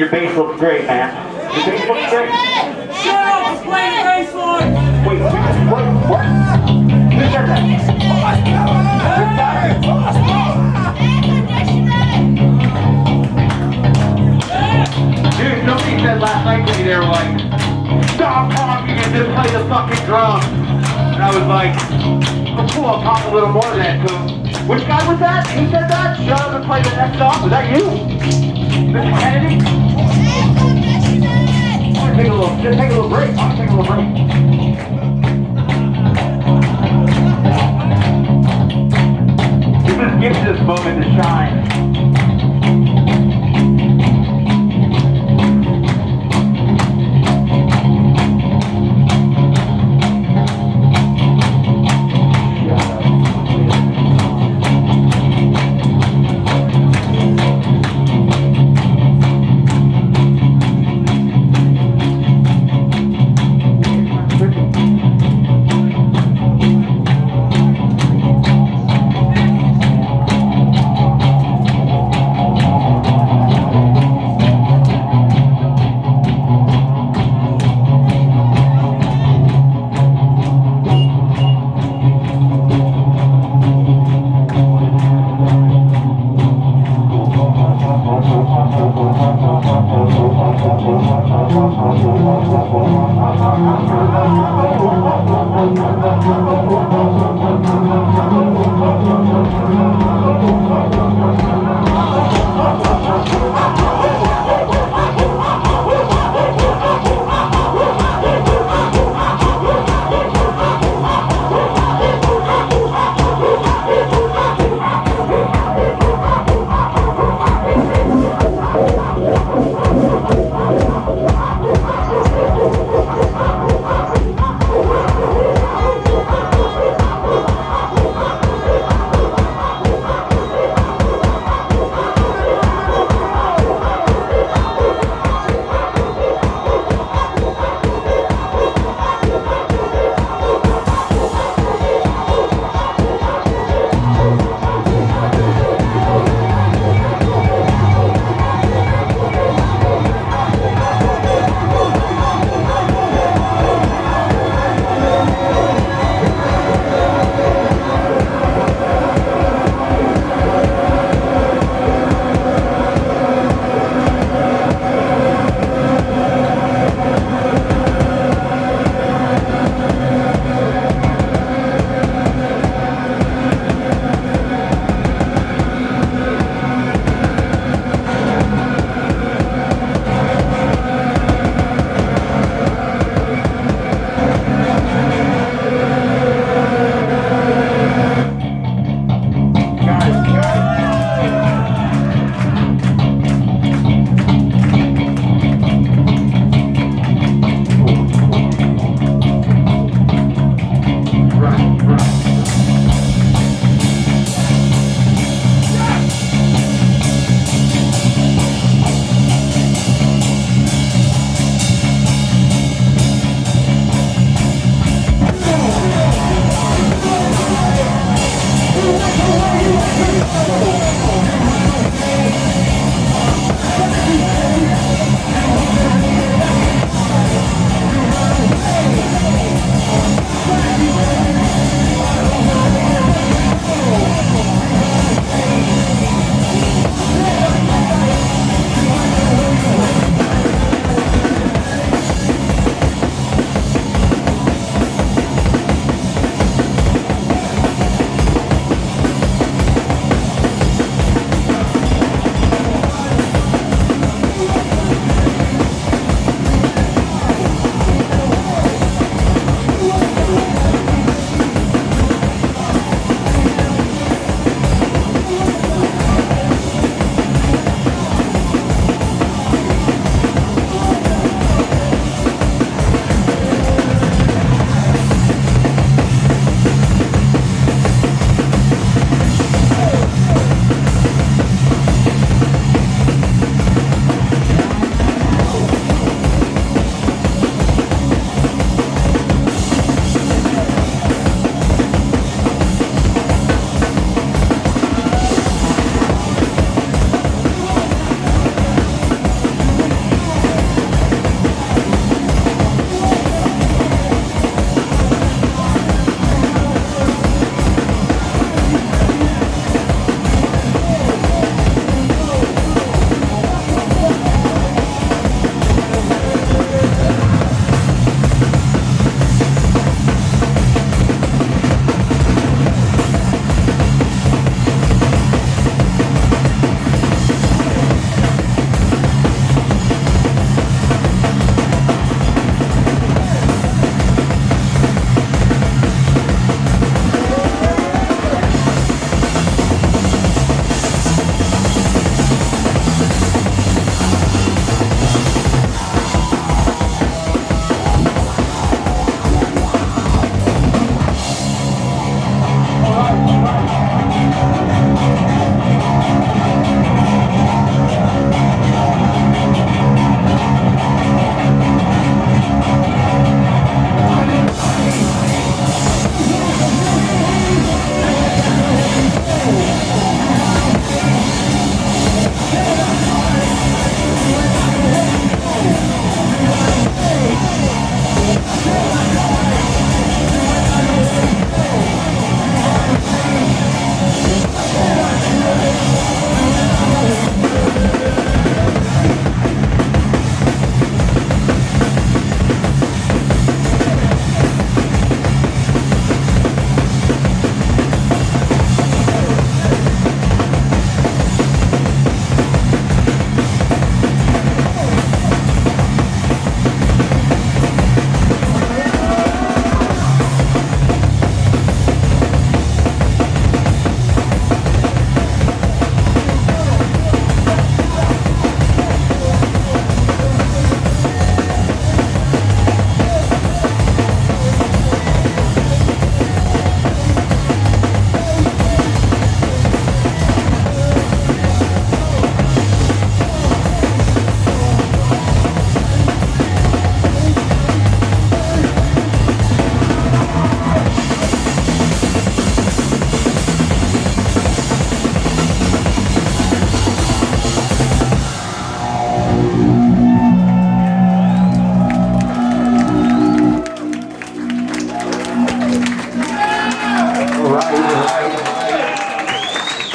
Your bass looks great, man. Your bass looks great. Shut up and play the bass line! Wait, what? Who said that? Dude, somebody said last night to me, they were like, stop talking and just play the fucking drums. And I was like, oh cool, I'll talk a little more then. So, which guy was that? Who said that? Shut up and play the next song? Was that you? Mr. Kennedy? Just take a little break. I'll take a little break. This gives this moment to shine.